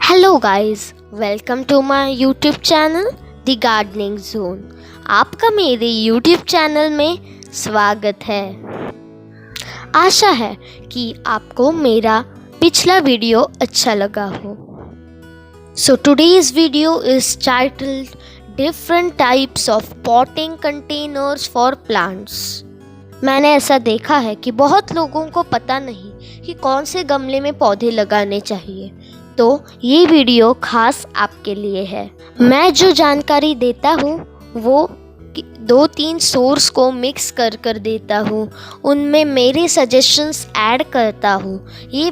Hello guys, welcome to my YouTube channel the gardening zone. आपका मेरे YouTube channel में स्वागत है। आशा है कि आपको मेरा पिछला वीडियो अच्छा लगा हो। So today's video is titled different types of potting containers for plants. मैंने ऐसा देखा है कि बहुत लोगों को पता नहीं कि कौन से गमले में पौधे लगाने चाहिए, तो ये वीडियो खास आपके लिए है। मैं जो जानकारी देता हूँ वो 2-3 सोर्स को मिक्स कर कर देता हूँ, उनमें मेरे सजेशंस ऐड करता हूँ। ये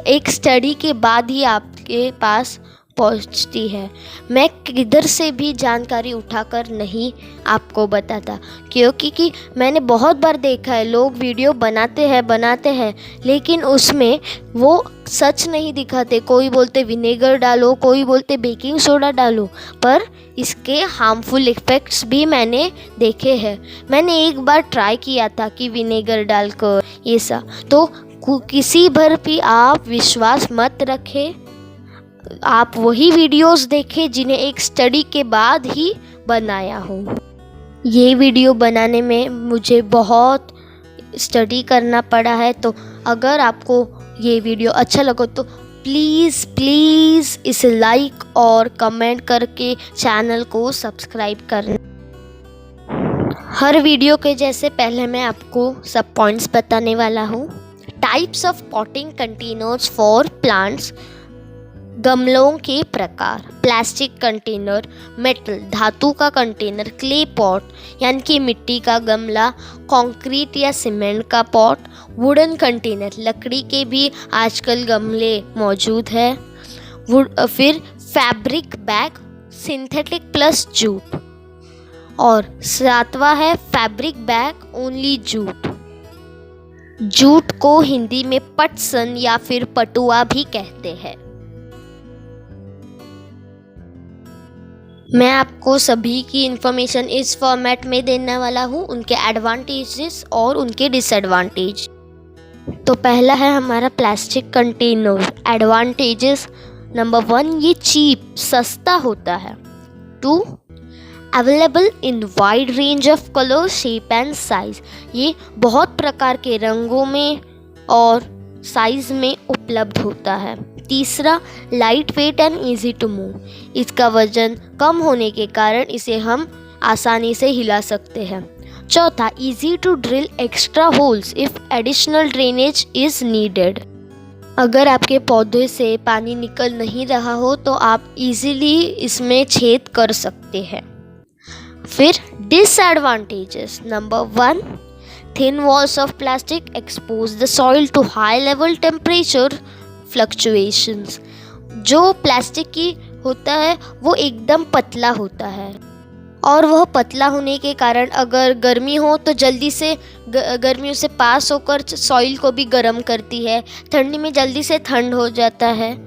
एक स्टडी के बाद ही आपके पास पहुँचती है। मैं किधर से भी जानकारी उठाकर नहीं आपको बताता, क्योंकि मैंने बहुत बार देखा है लोग वीडियो बनाते हैं लेकिन उसमें वो सच नहीं दिखाते। कोई बोलते विनेगर डालो, कोई बोलते बेकिंग सोडा डालो, पर इसके हार्मफुल इफ़ेक्ट्स भी मैंने देखे हैं। मैंने एक बार ट्राई किया था कि विनेगर डालकर ये सब, तो किसी पर भी आप विश्वास मत रखें। आप वही वीडियोस देखें जिन्हें एक स्टडी के बाद ही बनाया हो। ये वीडियो बनाने में मुझे बहुत स्टडी करना पड़ा है, तो अगर आपको ये वीडियो अच्छा लगे तो प्लीज़ इसे लाइक और कमेंट करके चैनल को सब्सक्राइब करना। हर वीडियो के जैसे पहले मैं आपको सब पॉइंट्स बताने वाला हूँ। Types of potting containers for plants. गमलों के प्रकार: प्लास्टिक कंटेनर, मेटल धातु का कंटेनर, क्ले पॉट यानी कि मिट्टी का गमला, कंक्रीट या सीमेंट का पॉट, वुडन कंटेनर लकड़ी के भी आजकल गमले मौजूद है। फिर fabric bag, synthetic plus jute, और 7वां है fabric bag only jute. Jute को हिंदी में पटसन या फिर पटुआ भी कहते हैं। मैं आपको सभी की इन्फॉर्मेशन इस फॉर्मेट में देने वाला हूँ, उनके एडवांटेजेस और उनके डिसएडवांटेज। तो पहला है हमारा प्लास्टिक कंटेनर। एडवांटेजेस: नंबर 1, ये चीप सस्ता होता है। 2, available in wide range of colour, shape and size. ये बहुत प्रकार के रंगों में और साइज में उपलब्ध होता है। तीसरा, light weight and easy to move. इसका वजन कम होने के कारण इसे हम आसानी से हिला सकते हैं। चौथा, easy to drill extra holes if additional drainage is needed. अगर आपके पौधे से पानी निकल नहीं रहा हो तो आप इजीली इसमें छेद कर सकते हैं। फिर disadvantages: number 1, thin walls of plastic expose the soil to high level temperature fluctuations. जो प्लास्टिक की होता है वो एकदम पतला होता है, और वह पतला होने के कारण अगर गर्मी हो तो जल्दी से गर्मियों से पास होकर सॉइल को भी गर्म करती है। ठंडी में जल्दी से ठंड हो जाता है।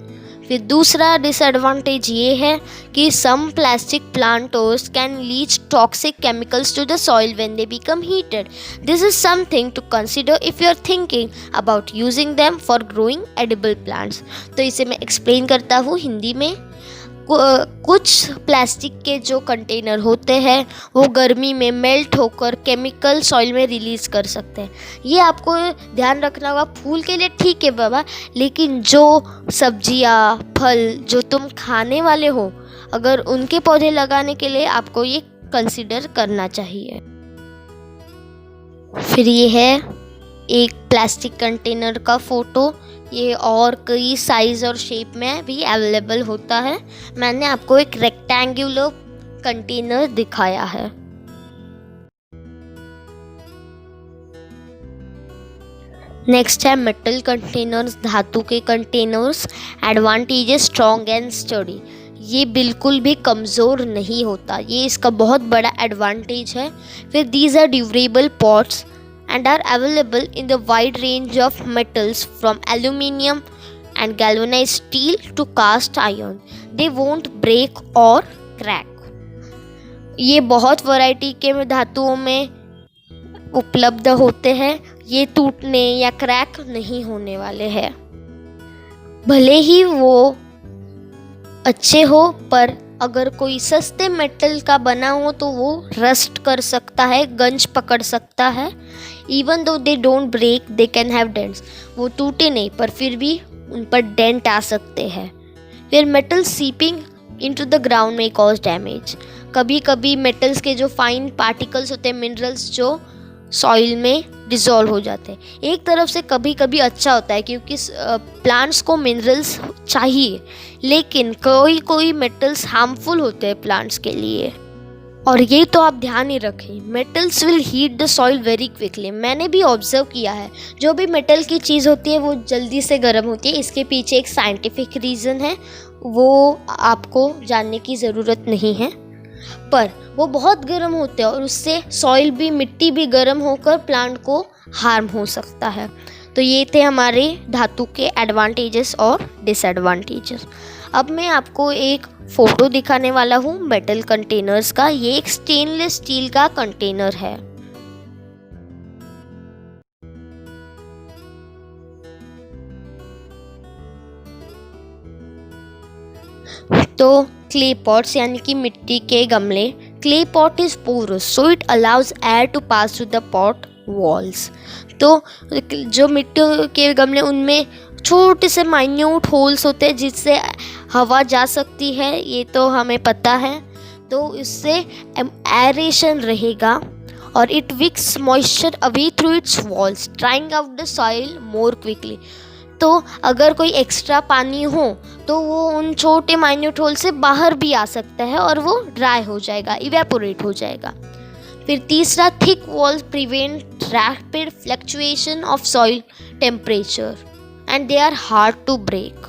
फिर दूसरा डिसएडवांटेज ये है कि some plastic planters can leach toxic chemicals to the soil when they become heated. This is something to consider if you are thinking about using them for growing edible plants. तो इसे मैं explain करता हूँ हिंदी में। कुछ plastic के जो container होते हैं वो गर्मी में मेल्ट होकर केमिकल सॉइल में रिलीज़ कर सकते हैं। ये आपको ध्यान रखना होगा। फूल के लिए ठीक है बाबा, लेकिन जो सब्जियां फल जो तुम खाने वाले हो, अगर उनके पौधे लगाने के लिए आपको ये कंसीडर करना चाहिए। फिर ये है एक प्लास्टिक कंटेनर का फ़ोटो। ये और कई साइज़ और शेप में भी अवेलेबल होता है। मैंने आपको एक रेक्टेंगुलर कंटेनर दिखाया है। नेक्स्ट है मेटल कंटेनर्स, धातु के containers. Advantages: strong and study. ये बिल्कुल भी कमज़ोर नहीं होता, ये इसका बहुत बड़ा एडवांटेज है। फिर these are durable pots and are available in the wide range of metals from aluminium and galvanized steel to cast iron. They won't break or crack. ये बहुत वैरायटी के धातुओं में उपलब्ध होते हैं। ये टूटने या क्रैक नहीं होने वाले हैं। भले ही वो अच्छे हो, पर अगर कोई सस्ते मेटल का बना हो तो वो रस्ट कर सकता है, गंज पकड़ सकता है। Even though they don't break, they can have dents. वो टूटे नहीं पर फिर भी उन पर डेंट आ सकते हैं। फिर metal seeping into the ground में कॉज डैमेज। कभी कभी मेटल्स के जो फाइन पार्टिकल्स होते हैं, मिनरल्स, जो सॉइल में डिज़ोल्व हो जाते हैं। एक तरफ से कभी कभी अच्छा होता है क्योंकि प्लांट्स को मिनरल्स चाहिए, लेकिन कोई कोई मेटल्स हार्मफुल होते हैं प्लांट्स के लिए। और ये तो आप ध्यान ही रखें, metals will heat the soil very quickly. मैंने भी ऑब्जर्व किया है, जो भी मेटल की चीज़ होती है वो जल्दी से गर्म होती है। इसके पीछे एक साइंटिफिक रीज़न है, वो आपको जानने की ज़रूरत नहीं है, पर वो बहुत गर्म होते हैं और उससे सॉइल भी, मिट्टी भी गर्म होकर प्लांट को हार्म हो सकता है। तो ये थे हमारे धातु के एडवांटेजेस और डिसएडवांटेजेस। अब मैं आपको एक फ़ोटो दिखाने वाला हूँ मेटल कंटेनर्स का। ये एक स्टेनलेस स्टील का कंटेनर है। तो क्ले पॉट्स यानी कि मिट्टी के गमले। Clay pot is porous so it allows air to pass through the pot walls. तो जो मिट्टी के गमले, उनमें छोटे से माइन्यूट होल्स होते हैं जिससे हवा जा सकती है, ये तो हमें पता है। तो इससे एरेशन रहेगा और it wicks moisture away through its walls, drying out the soil more quickly. तो अगर कोई एक्स्ट्रा पानी हो तो वो उन छोटे माइन्यूट होल से बाहर भी आ सकता है और वो ड्राई हो जाएगा, इवेपोरेट हो जाएगा। फिर तीसरा, thick walls prevent rapid fluctuation of soil temperature and they are hard to break.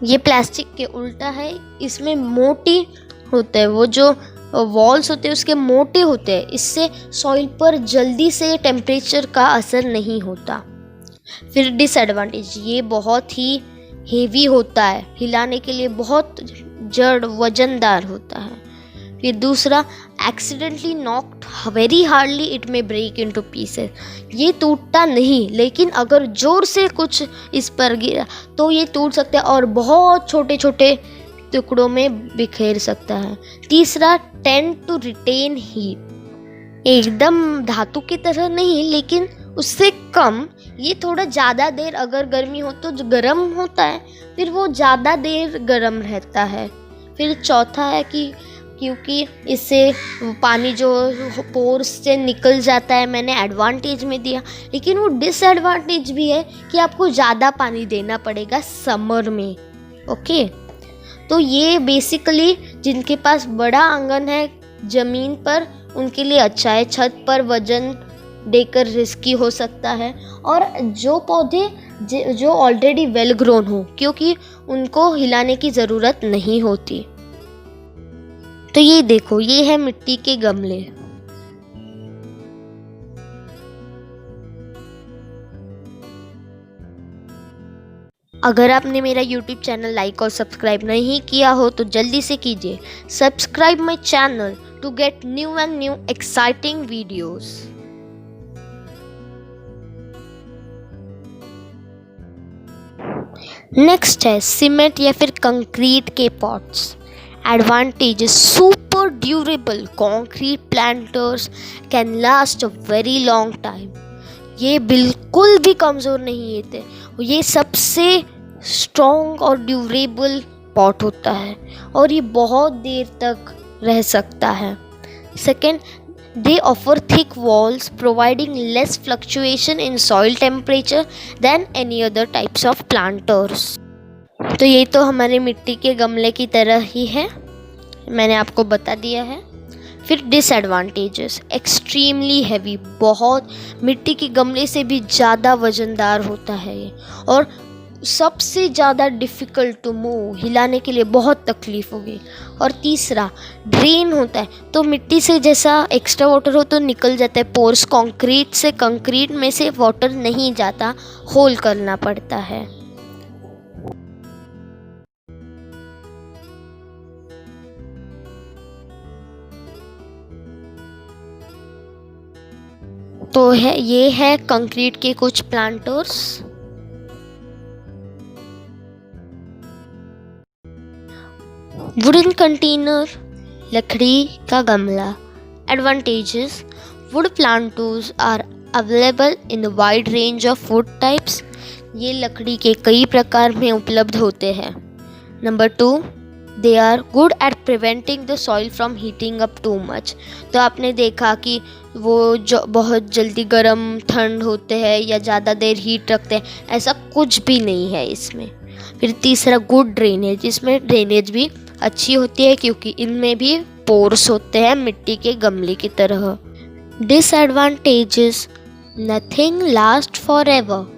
ये प्लास्टिक के उल्टा है, इसमें मोटी होते हैं, वो जो वॉल्स होते हैं उसके मोटे होते हैं, इससे सॉइल पर जल्दी से टेम्परेचर का असर नहीं होता। फिर डिसएडवांटेज, ये बहुत ही हेवी होता है, हिलाने के लिए बहुत जड़ वजनदार होता है। फिर दूसरा, accidentally knocked very hardly it में ब्रेक इनटू पीसेस। ये टूटता नहीं, लेकिन अगर जोर से कुछ इस पर गिरा तो ये टूट सकता है और बहुत छोटे छोटे टुकड़ों में बिखेर सकता है। तीसरा, टेंड टू रिटेन हीट। एकदम धातु की तरह नहीं, लेकिन उससे कम। ये थोड़ा ज़्यादा देर अगर गर्मी हो तो जो गर्म होता है, फिर वो ज़्यादा देर गर्म रहता है। फिर चौथा है कि क्योंकि इससे पानी जो पोर्स से निकल जाता है, मैंने एडवांटेज में दिया, लेकिन वो डिसएडवांटेज भी है कि आपको ज़्यादा पानी देना पड़ेगा समर में। ओके, तो ये बेसिकली जिनके पास बड़ा आंगन है ज़मीन पर, उनके लिए अच्छा है। छत पर वजन देकर रिस्की हो सकता है, और जो पौधे जो ऑलरेडी वेल ग्रोन हो, क्योंकि उनको हिलाने की ज़रूरत नहीं होती। तो ये देखो, ये है मिट्टी के गमले। अगर आपने मेरा YouTube चैनल लाइक और सब्सक्राइब नहीं किया हो तो जल्दी से कीजिए। Subscribe my channel to get new and new exciting videos. Next है सीमेंट या फिर कंक्रीट के pots. Advantages, super durable concrete planters can last a very long time. ये बिल्कुल भी कमज़ोर नहीं होते, ये सबसे स्ट्रॉन्ग और ड्यूरेबल पॉट होता है और ये बहुत देर तक रह सकता है। Second, they offer thick walls providing less fluctuation in soil temperature than any other types of planters। तो ये तो हमारे मिट्टी के गमले की तरह ही है, मैंने आपको बता दिया है। फिर डिसएडवांटेजेस, एक्सट्रीमली हैवी, बहुत मिट्टी के गमले से भी ज़्यादा वज़नदार होता है ये, और सबसे ज़्यादा डिफ़िकल्ट टू मूव, हिलाने के लिए बहुत तकलीफ़ होगी। और तीसरा, ड्रेन होता है, तो मिट्टी से जैसा एक्स्ट्रा वाटर हो तो निकल जाता है पोर्स। कंक्रीट में से वाटर नहीं जाता, होल करना पड़ता है। तो ये है कंक्रीट के कुछ प्लांटर्स। वुडन कंटेनर, लकड़ी का गमला। Advantages: wood plant tools are available in wide range of wood types. ये लकड़ी के कई प्रकार में उपलब्ध होते हैं। Number 2, they are good at preventing the soil from heating up too much. तो आपने देखा कि वो जो बहुत जल्दी गर्म ठंड होते हैं या ज़्यादा देर हीट रखते हैं, ऐसा कुछ भी नहीं है इसमें। फिर तीसरा, गुड ड्रेनेज। इसमें ड्रेनेज भी अच्छी होती है क्योंकि इनमें भी पोर्स होते हैं मिट्टी के गमले की तरह। Disadvantages: nothing last for ever.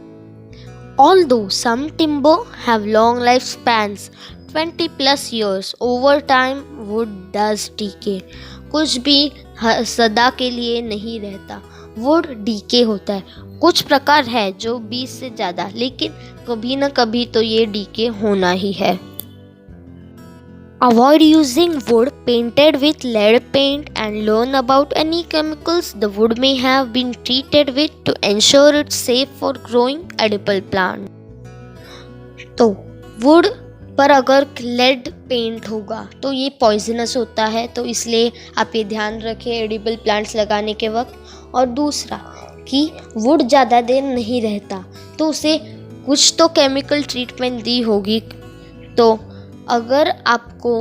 Although some timber have long lifespans, 20+ years, over time wood does decay. कुछ भी सदा के लिए नहीं रहता, वुड डीके होता है। कुछ प्रकार है जो 20 से ज़्यादा, लेकिन कभी ना कभी तो ये डीके होना ही है। Avoid using wood painted with lead paint and learn about any chemicals the wood may have been treated with to ensure it's safe for growing edible plant. तो वुड पर अगर लेड पेंट होगा तो ये poisonous होता है, तो इसलिए आप ये ध्यान रखें एडिबल प्लांट्स लगाने के वक्त। और दूसरा कि वुड ज़्यादा देर नहीं रहता, तो उसे कुछ तो केमिकल ट्रीटमेंट दी होगी। तो अगर आपको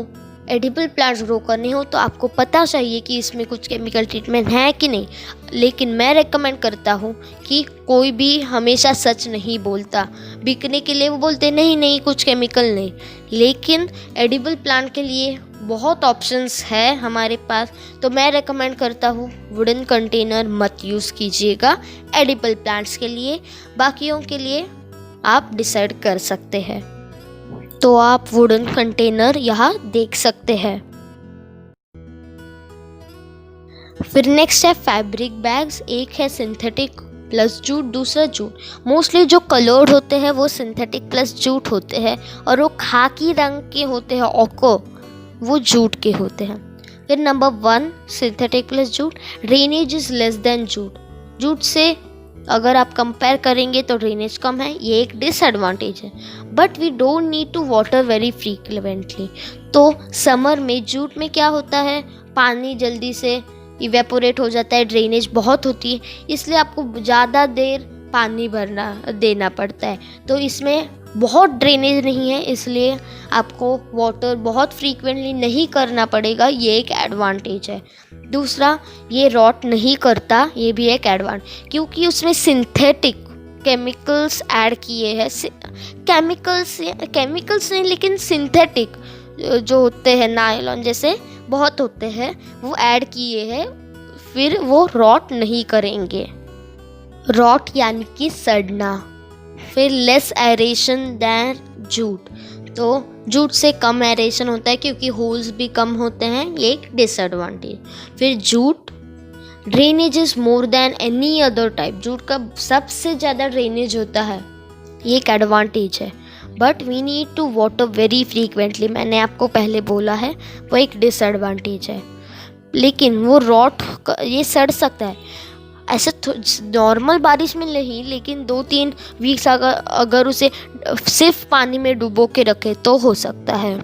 एडिबल प्लांट्स ग्रो करने हो तो आपको पता चाहिए कि इसमें कुछ केमिकल ट्रीटमेंट है कि नहीं। लेकिन मैं रेकमेंड करता हूँ कि कोई भी हमेशा सच नहीं बोलता। बिकने के लिए वो बोलते नहीं कुछ केमिकल नहीं, लेकिन एडिबल प्लांट के लिए बहुत ऑप्शंस है हमारे पास। तो मैं रेकमेंड करता हूँ वुडन कंटेनर मत यूज़ कीजिएगा एडिबल प्लांट्स के लिए। बाकियों के लिए आप डिसाइड कर सकते हैं। तो आप वुडन कंटेनर यहाँ देख सकते हैं। फिर नेक्स्ट है फैब्रिक बैग्स। एक है सिंथेटिक प्लस जूट, दूसरा जूट। मोस्टली जो कलर्ड होते हैं वो सिंथेटिक प्लस जूट होते हैं, और वो खाकी रंग के होते हैं ओको, वो जूट के होते हैं। फिर number 1 synthetic plus jute, drainage is less than jute. Jute से अगर आप कंपेयर करेंगे तो ड्रेनेज कम है, ये एक डिसएडवांटेज है। But we don't need to water very frequently. तो समर में जूट में क्या होता है, पानी जल्दी से इवेपोरेट हो जाता है, ड्रेनेज बहुत होती है, इसलिए आपको ज़्यादा देर पानी देना पड़ता है। तो इसमें बहुत ड्रेनेज नहीं है, इसलिए आपको वाटर बहुत फ्रीक्वेंटली नहीं करना पड़ेगा, ये एक एडवांटेज है। दूसरा, ये रॉट नहीं करता, ये भी एक एडवांटेज, क्योंकि उसमें सिंथेटिक केमिकल्स ऐड किए हैं। केमिकल्स नहीं, लेकिन सिंथेटिक जो होते हैं नायलॉन जैसे बहुत होते हैं, वो ऐड किए हैं, फिर वो रॉट नहीं करेंगे। रॉट यानी कि सड़ना। फिर लेस एरेशन दैन जूट। तो जूट से कम एरेशन होता है क्योंकि होल्स भी कम होते हैं, ये एक डिसएडवांटेज। फिर jute drainage is more than any other type. Jute का सबसे ज़्यादा ड्रेनेज होता है, ये एक एडवांटेज है। But we need to water very frequently, मैंने आपको पहले बोला है, वो एक डिसएडवांटेज है। लेकिन वो रॉट ये सड़ सकता है, ऐसे नॉर्मल बारिश में नहीं, लेकिन 2-3 वीक्स अगर उसे सिर्फ पानी में डुबो के रखे तो हो सकता है।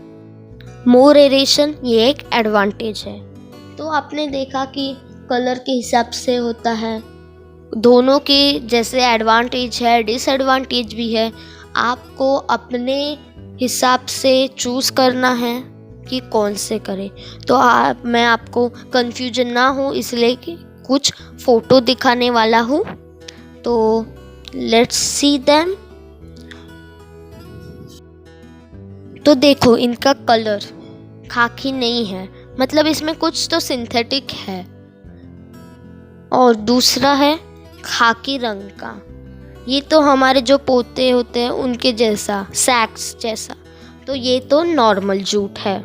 मोर एरेशन, ये एक एडवांटेज है। तो आपने देखा कि कलर के हिसाब से होता है, दोनों के जैसे एडवांटेज है डिसएडवांटेज भी है। आपको अपने हिसाब से चूज़ करना है कि कौन से करें। तो मैं आपको कंफ्यूजन ना हो इसलिए कि कुछ फ़ोटो दिखाने वाला हूँ, तो लेट्स सी देम। तो देखो इनका कलर खाकी नहीं है, मतलब इसमें कुछ तो सिंथेटिक है। और दूसरा है खाकी रंग का, ये तो हमारे जो पोते होते हैं उनके जैसा, सैक्स जैसा। तो ये तो नॉर्मल जूट है।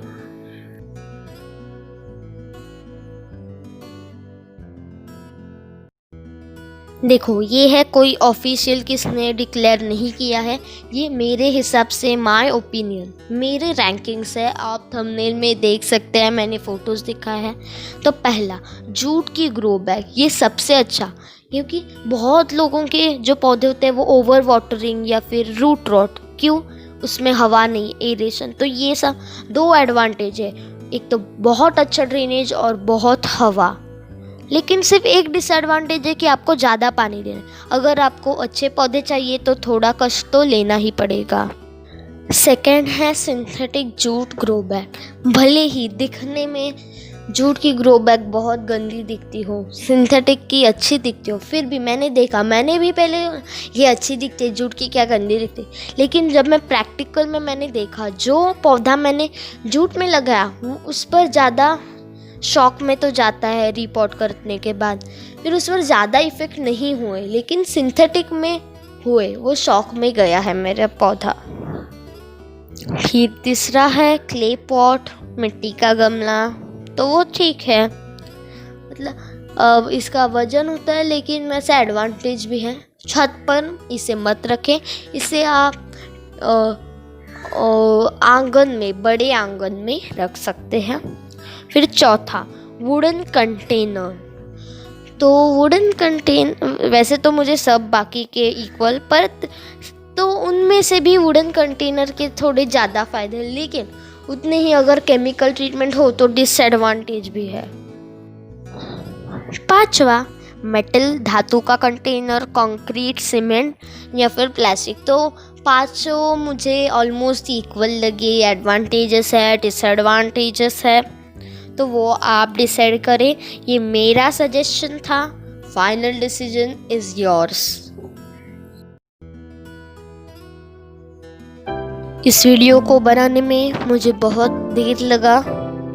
देखो ये है कोई ऑफिशियल किसने डिक्लेयर नहीं किया है, ये मेरे हिसाब से माय ओपिनियन, मेरे रैंकिंग्स है। आप थंबनेल में देख सकते हैं, मैंने फ़ोटोज़ दिखाए हैं। तो पहला जूट की ग्रो बैग, ये सबसे अच्छा, क्योंकि बहुत लोगों के जो पौधे होते हैं वो ओवर वाटरिंग या फिर रूट रॉट, क्यों, उसमें हवा नहीं, एरेशन। तो ये सब 2 एडवांटेज है, एक तो बहुत अच्छा ड्रेनेज और बहुत हवा। लेकिन सिर्फ एक डिसएडवांटेज है कि आपको ज़्यादा पानी देना है। अगर आपको अच्छे पौधे चाहिए तो थोड़ा कष्ट तो लेना ही पड़ेगा। सेकंड है सिंथेटिक जूट ग्रो बैग। भले ही दिखने में जूट की ग्रो बैग बहुत गंदी दिखती हो, सिंथेटिक की अच्छी दिखती हो, फिर भी मैंने भी पहले ये अच्छी दिखती है, जूट की क्या गंदी दिखती। लेकिन जब मैं प्रैक्टिकल में मैंने देखा, जो पौधा मैंने जूट में लगाया हूँ उस पर ज़्यादा शॉक में तो जाता है रिपोर्ट करने के बाद, फिर उस पर ज़्यादा इफ़ेक्ट नहीं हुए, लेकिन सिंथेटिक में हुए, वो शॉक में गया है मेरा पौधा। फिर तीसरा है क्ले पॉट, मिट्टी का गमला। तो वो ठीक है, मतलब अब इसका वजन होता है, लेकिन वैसे एडवांटेज भी है। छत पर इसे मत रखें, इसे आप आंगन में, बड़े आंगन में रख सकते हैं। फिर चौथा वुडन कंटेनर। तो वुडन वैसे तो मुझे सब बाकी के इक्वल, पर तो उनमें से भी वुडन कंटेनर के थोड़े ज़्यादा फ़ायदे हैं, लेकिन उतने ही अगर केमिकल ट्रीटमेंट हो तो डिसएडवांटेज भी है। पांचवा मेटल, धातु का कंटेनर, कंक्रीट, सीमेंट या फिर प्लास्टिक। तो पांचों मुझे ऑलमोस्ट इक्वल लगे, एडवांटेजेस है, डिसएडवांटेजेस है, तो वो आप डिसाइड करें। ये मेरा सजेशन था, फाइनल डिसीजन इज़ योर्स। इस वीडियो को बनाने में मुझे बहुत देर लगा,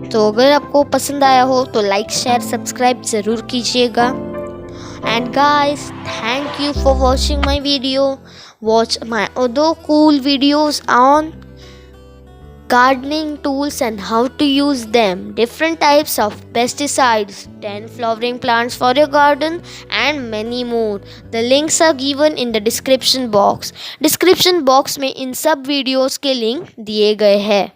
तो अगर आपको पसंद आया हो तो लाइक, शेयर, सब्सक्राइब ज़रूर कीजिएगा। And guys, thank you for watching my video. Watch my other cool videos on gardening tools and how to use them, different types of pesticides, 10 flowering plants for your garden and many more. The links are given in the description box. Description box में इन सब videos के link दिए गए हैं।